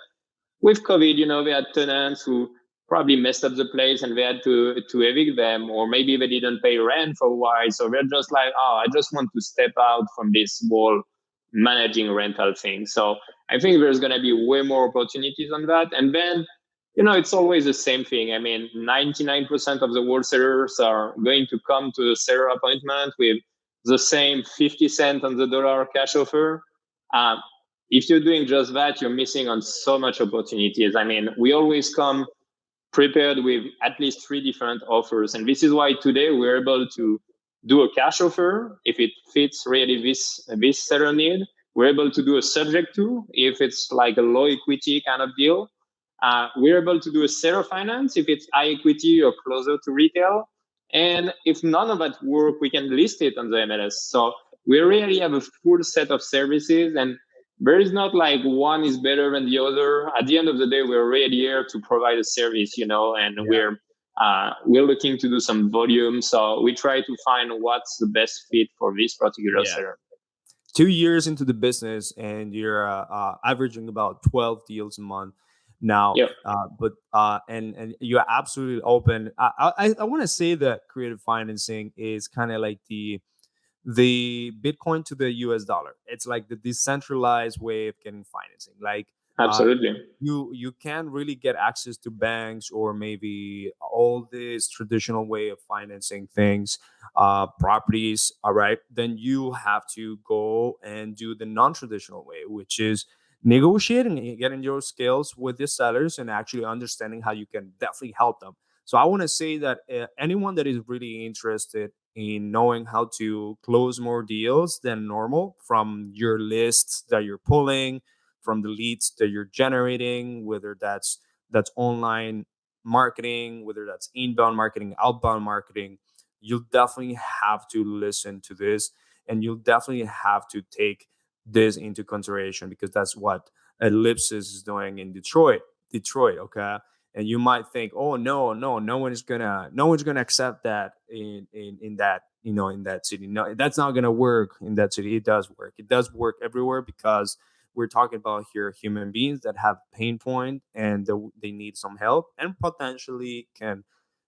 with COVID, they had tenants who probably messed up the place and they had to evict them, or maybe they didn't pay rent for a while. So they're just like, oh, I just want to step out from this whole managing rental thing. So I think there's going to be way more opportunities on that. And then, it's always the same thing. I mean, 99% of the wholesalers are going to come to the seller appointment with the same 50 cent on the dollar cash offer. Um, if you're doing just that, you're missing on so much opportunities. I mean, we always come prepared with at least three different offers. And this is why today we're able to do a cash offer if it fits really this seller need. We're able to do a subject to if it's like a low equity kind of deal. We're able to do a seller finance if it's high equity or closer to retail. And if none of that work, we can list it on the MLS. So we really have a full set of services, and there is not like one is better than the other. At the end of the day, we're really here to provide a service, and yeah, we're looking to do some volume. So we try to find what's the best fit for this particular yeah. seller. 2 years into the business, and you're averaging about 12 deals a month now. Yep, And you're absolutely open. I want to say that creative financing is kind of like the Bitcoin to the US dollar. It's like the decentralized way of getting financing. Like uh, absolutely. you can really get access to banks or maybe all this traditional way of financing things, properties. All right, then you have to go and do the non-traditional way, which is negotiating and getting your skills with the sellers and actually understanding how you can definitely help them. So I want to say that anyone that is really interested in knowing how to close more deals than normal from your lists that you're pulling, from the leads that you're generating, whether that's online marketing, whether that's inbound marketing, outbound marketing, you'll definitely have to listen to this, and you'll definitely have to take this into consideration, because that's what Ellipsis is doing in Detroit, okay? And you might think, oh no, no one's gonna accept that in that, in that city. No, that's not gonna work in that city. It does work. It does work everywhere, because we're talking about here human beings that have pain point, and they need some help and potentially can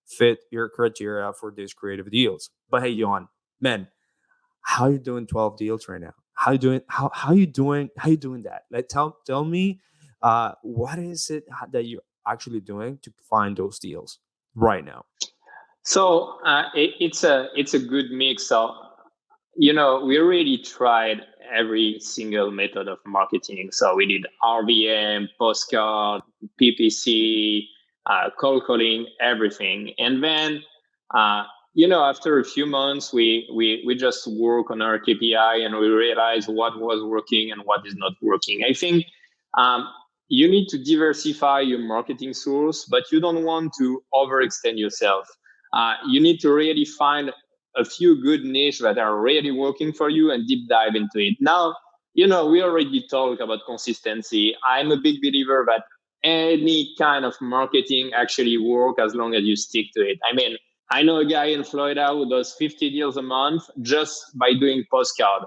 fit your criteria for these creative deals. But hey, Yoann, man, how you doing 12 deals right now? How you doing? How you doing that? Like, tell me, what is it that you're actually doing to find those deals right now? So it's a good mix. So we already tried every single method of marketing. So we did RVM, postcard, PPC, cold calling, everything. And then, after a few months, we just work on our KPI and we realize what was working and what is not working. I think um, you need to diversify your marketing source, but you don't want to overextend yourself. You need to really find a few good niche that are really working for you and deep dive into it. Now, we already talked about consistency. I'm a big believer that any kind of marketing actually work as long as you stick to it. I mean, I know a guy in Florida who does 50 deals a month just by doing postcard.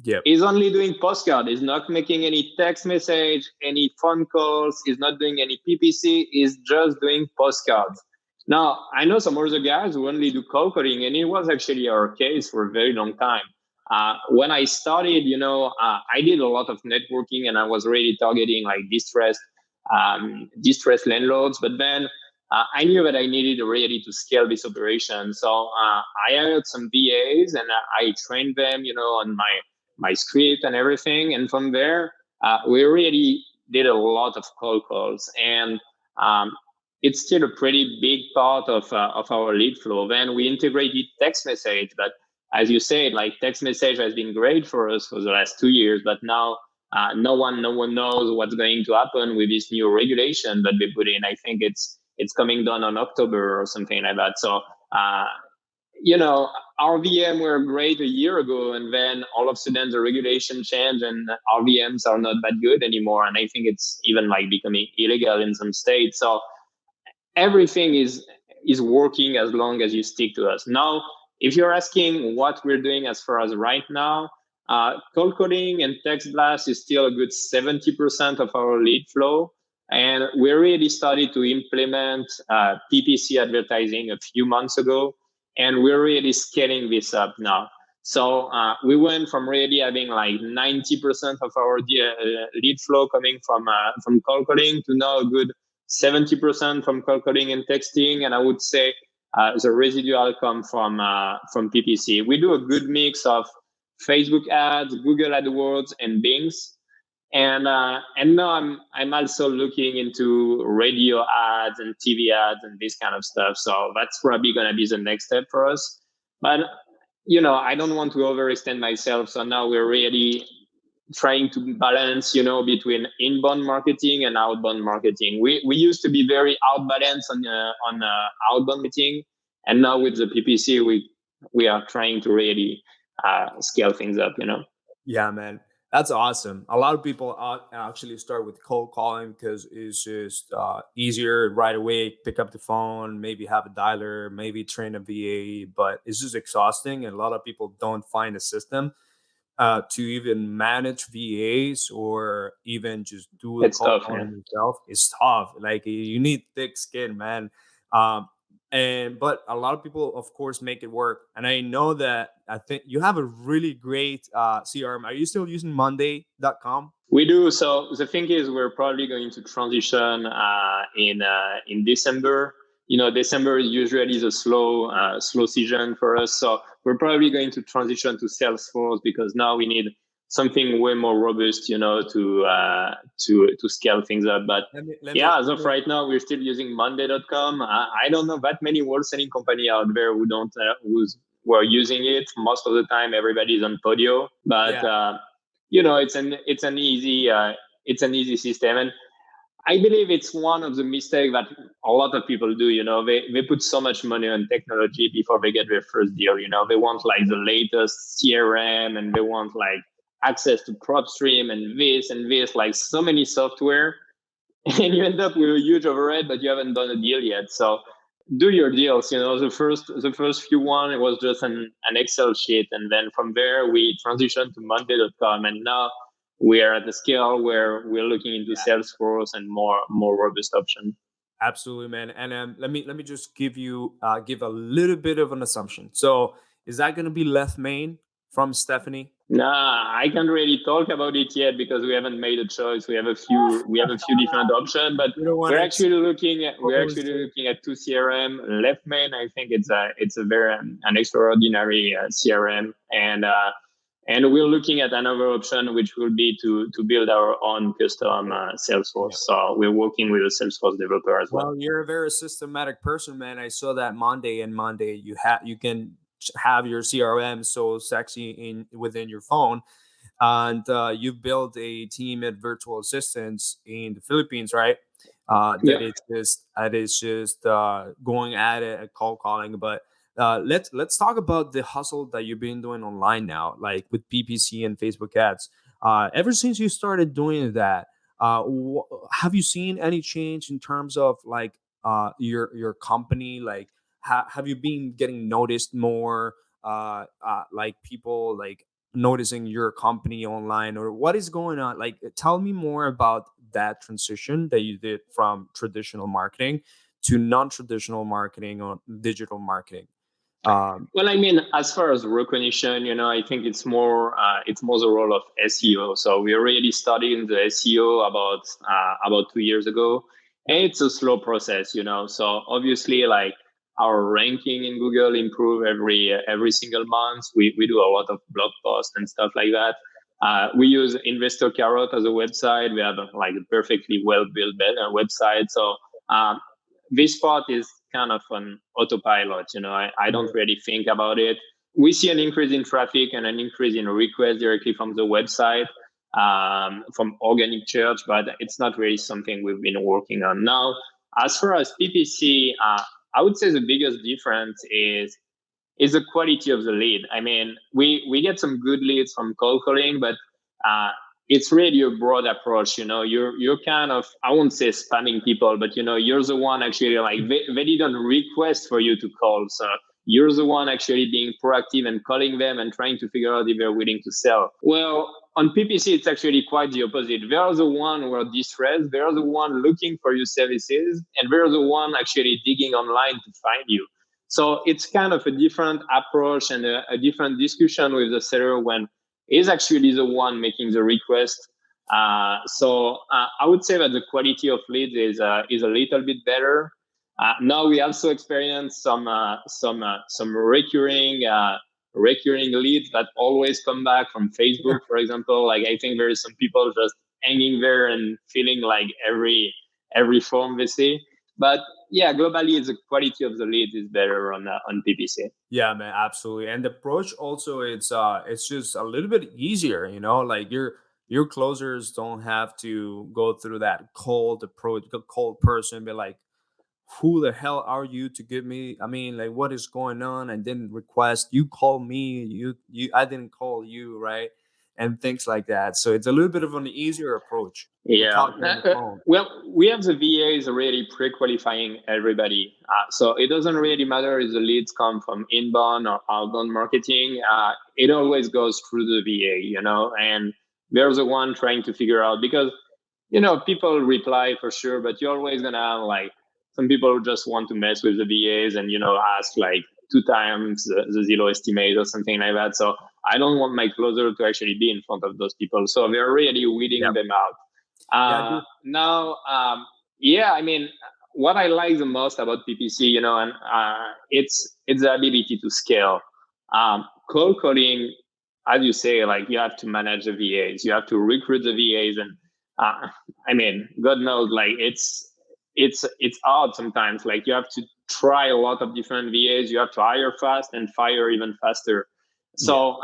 Yep. He's only doing postcard. He's not making any text message, any phone calls. He's not doing any PPC. He's just doing postcards. Now, I know some other guys who only do cold calling, and it was actually our case for a very long time. When I started, I did a lot of networking, and I was really targeting like distressed landlords. But then I knew that I needed really to scale this operation. So I hired some VAs, and I trained them, on my script and everything. And from there, we really did a lot of cold calls, and it's still a pretty big part of our lead flow. Then we integrated text message, but as you said, like text message has been great for us for the last 2 years, but now no one knows what's going to happen with this new regulation that they put in. I think it's coming down on October or something like that. So our VM were great a year ago, and then all of a sudden the regulation changed, and our VMs are not that good anymore. And I think it's even like becoming illegal in some states. So everything is working as long as you stick to us. Now, if you're asking what we're doing as far as right now, cold calling and text blast is still a good 70% of our lead flow. And we really started to implement PPC advertising a few months ago, and we're really scaling this up now. So we went from really having like 90% of our lead flow coming from cold calling to now a good 70% from cold calling and texting, and I would say the residual come from PPC. We do a good mix of Facebook ads, Google AdWords, and Bings. And now I'm also looking into radio ads and TV ads and this kind of stuff. So that's probably going to be the next step for us. But I don't want to overextend myself. So now we're really trying to balance, between inbound marketing and outbound marketing. We used to be very outbalanced on outbound marketing, and now with the PPC, we are trying to really scale things up. Yeah, man. That's awesome. A lot of people actually start with cold calling because it's just easier right away. Pick up the phone, maybe have a dialer, maybe train a VA, but it's just exhausting. And a lot of people don't find a system to even manage VAs or even just do the cold calling yourself. It's tough. Like you need thick skin, man. But a lot of people, of course, make it work. And I know that I think you have a really great CRM. Are you still using Monday.com? We do. So the thing is, we're probably going to transition in December. December is usually the slow season for us. So we're probably going to transition to Salesforce because now we need something way more robust, to scale things up. But as of right now, we're still using Monday.com. I don't know that many wholesaling company out there who don't who are using it. Most of the time, everybody's on Podio. But it's an easy system. And I believe it's one of the mistakes that a lot of people do. They put so much money on technology before they get their first deal. They want like the latest CRM, and they want like access to PropStream and this, like so many software, and you end up with a huge overhead, but you haven't done a deal yet. So do your deals. The first few one, it was just an Excel sheet, and then from there we transitioned to Monday.com, and now we are at the scale where we're looking into Salesforce and more robust option. Absolutely, man. And let me just give a little bit of an assumption. So is that going to be left main from Stephanie? Nah, I can't really talk about it yet because we haven't made a choice. We have a few different options, but we're actually looking at two CRM. Left main, I think it's a very an extraordinary CRM, and we're looking at another option, which will be to build our own custom Salesforce. So we're working with a Salesforce developer as well. Well, you're a very systematic person, man. I saw that Monday you can have your CRM so sexy within your phone, and you build a team at virtual assistants in the Philippines, right? That is just going at it at cold calling. But let's talk about the hustle that you've been doing online now, like with PPC and Facebook ads. Ever since you started doing that, Have you seen any change in terms of like your company? Like, have you been getting noticed more? Like people like noticing your company online, or what is going on? Like, tell me more about that transition that you did from traditional marketing to non-traditional marketing or digital marketing. Um, Well, I mean, as far as recognition, I think it's more the role of SEO. So we already studied in the SEO about 2 years ago, and it's a slow process. So obviously, like our ranking in Google improve every single month. We do a lot of blog posts and stuff like that. We use Investor Carrot as a website. We have like a perfectly well built website. So this part is kind of an autopilot. I don't really think about it. We see an increase in traffic and an increase in requests directly from the website, from organic search, but it's not really something we've been working on. Now, as far as PPC, I would say the biggest difference is the quality of the lead. I mean, we get some good leads from cold calling, but uh, it's really a broad approach. You're kind of, I won't say spamming people, but you're the one actually like they didn't request for you to call, so you're the one actually being proactive and calling them and trying to figure out if they're willing to sell. Well, on PPC, it's actually quite the opposite. They're the one who are distressed. They're the one looking for your services, and they're the one actually digging online to find you. So it's kind of a different approach and a different discussion with the seller when he's actually the one making the request. So I would say that the quality of leads is a little bit better. Now we also experience some recurring leads that always come back from Facebook, for example. Like I think there is some people just hanging there and feeling like every form they see. But yeah, globally, the quality of the lead is better on PPC. Yeah, man, absolutely. And the approach also, it's just a little bit easier, like your closers don't have to go through that cold approach, the cold person, be like, who the hell are you to give me? I mean, like, what is going on? I didn't request, you call me, you I didn't call you, right? And things like that. So it's a little bit of an easier approach to Yeah. talk on the phone. Well, we have the VAs already pre-qualifying everybody. So it doesn't really matter if the leads come from inbound or outbound marketing. It always goes through the VA, and they're the one trying to figure out because, people reply for sure, but you're always going to have like some people who just want to mess with the VAs and, ask like 2 times the zero estimate or something like that. So I don't want my closer to actually be in front of those people. So we're really weeding Yeah. them out. Yeah, dude. Now, yeah, I mean, what I like the most about PPC, and it's the ability to scale. Cold calling, as you say, like you have to manage the VAs, you have to recruit the VAs, and I mean, God knows, like it's hard sometimes. Like you have to try a lot of different VAs, you have to hire fast and fire even faster. Yeah. So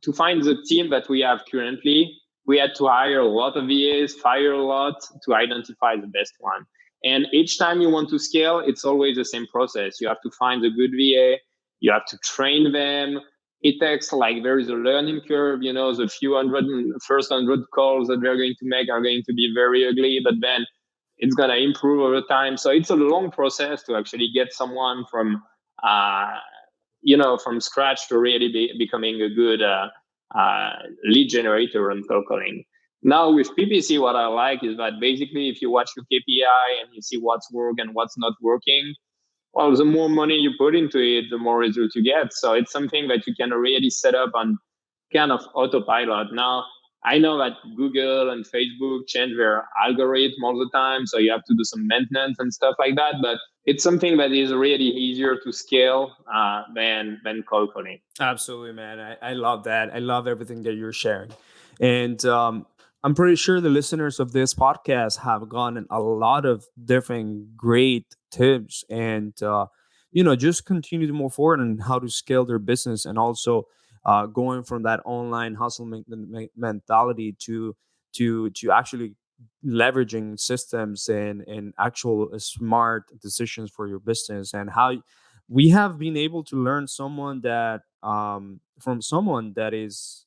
to find the team that we have currently, we had to hire a lot of VAs, fire a lot to identify the best one. And each time you want to scale, it's always the same process. You have to find a good VA, you have to train them. It takes like there is a learning curve, the first 100 calls that they're going to make are going to be very ugly, but then it's going to improve over time. So it's a long process to actually get someone uh, from scratch to really becoming a good lead generator on cold calling. Now with PPC, what I like is that basically if you watch your KPI and you see what's working and what's not working, well, the more money you put into it, the more results you get. So it's something that you can really set up on kind of autopilot. Now, I know that Google and Facebook change their algorithm all the time, so you have to do some maintenance and stuff like that. But it's something that is really easier to scale than cold calling. Absolutely, man. I love that. I love everything that you're sharing. And I'm pretty sure the listeners of this podcast have gotten a lot of different great tips and, just continue to move forward and how to scale their business, and also going from that online hustle mentality to actually leveraging systems and actual smart decisions for your business, and how we have been able to learn someone that from someone that is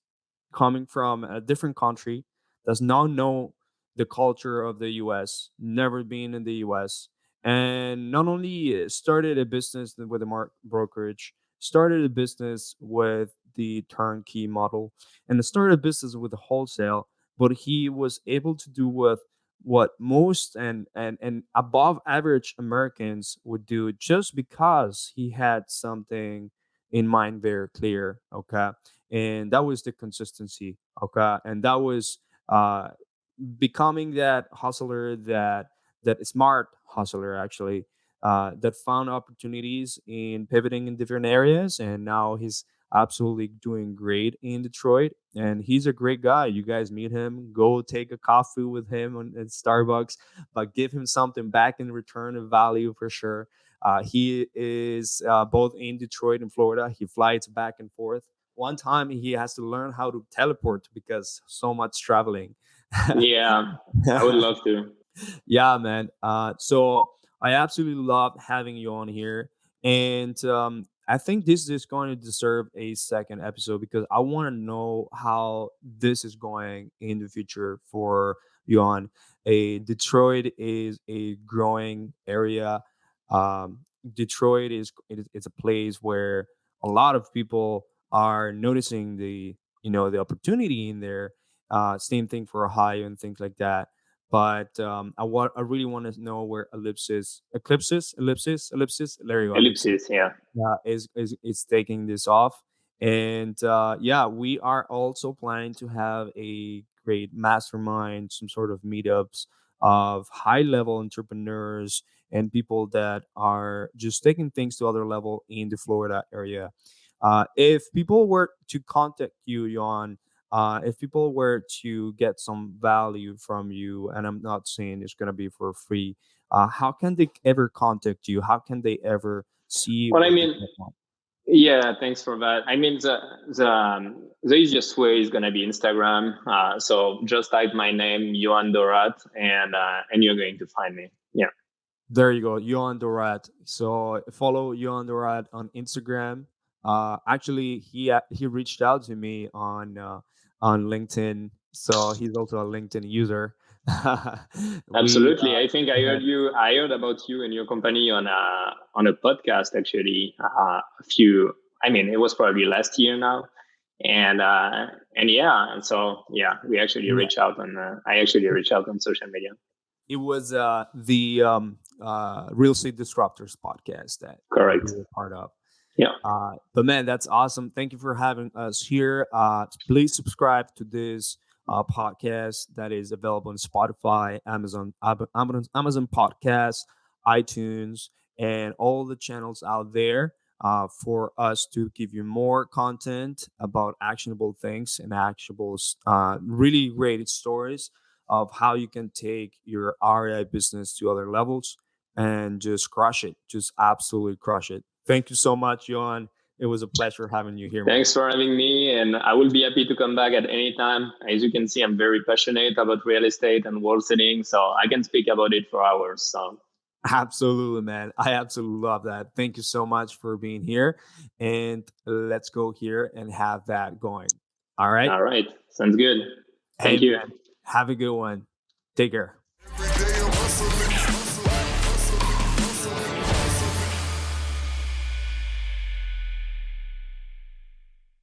coming from a different country, does not know the culture of the US, never been in the US, and not only started a business with a brokerage, started a business with the turnkey model, and started a business with the wholesale, but he was able to do with what most and above average Americans would do just because he had something in mind very clear. Okay. And that was the consistency. Okay. And that was uh becoming that hustler, that smart hustler actually, that found opportunities in pivoting in different areas, and now he's absolutely doing great in Detroit. And he's a great guy. You guys meet him, go take a coffee with him at Starbucks, but give him something back in return of value for sure. He is both in Detroit and Florida. He flies back and forth. One time he has to learn how to teleport because so much traveling. Yeah, I would love to. Yeah, man. So I absolutely love having you on here, and I think this is going to deserve a second episode because I want to know how this is going in the future for Yoann. A Detroit is a growing area. Um, Detroit it's a place where a lot of people are noticing the opportunity in there. Same thing for Ohio and things like that, but I really want to know where ellipsis. There you go, ellipsis. Ellipsis, yeah. Is taking this off, and yeah, we are also planning to have a great mastermind, some sort of meetups of high level entrepreneurs and people that are just taking things to other level in the Florida area. If people were to contact you, Jan, if people were to get some value from you, and I'm not saying it's going to be for free, how can they ever contact you? How can they ever see Well, I what you mean, get on? yeah, thanks for that. I mean, the easiest way is gonna be Instagram. So just type my name, Yoann Dorat, and you're going to find me. Yeah. There you go, Yoann Dorat. So follow Yoann Dorat on Instagram. Actually, he reached out to me on LinkedIn, so he's also a LinkedIn user. we Absolutely. I think I heard you. I heard about you and your company on a podcast actually. A few. I mean, it was probably last year now, and yeah, and so yeah, we actually yeah, reach out on. I actually reach out on social media. it was the Real Estate Disruptors podcast that we Correct. were part of. Yeah. But man, that's awesome. Thank you for having us here. Please subscribe to this podcast that is available on Spotify, Amazon Podcasts, iTunes, and all the channels out there for us to give you more content about actionable things and actionable, really great stories of how you can take your REI business to other levels and just crush it, just absolutely crush it. Thank you so much, Johan. It was a pleasure having you here, man. Thanks for having me, and I will be happy to come back at any time. As you can see, I'm very passionate about real estate and wholesaling, so I can speak about it for hours. So Absolutely, man. I absolutely love that. Thank you so much for being here. And let's go here and have that going. All right. all right, sounds good. Hey, Thank you. man. Have a good one. Take care. Every day I'm hustling.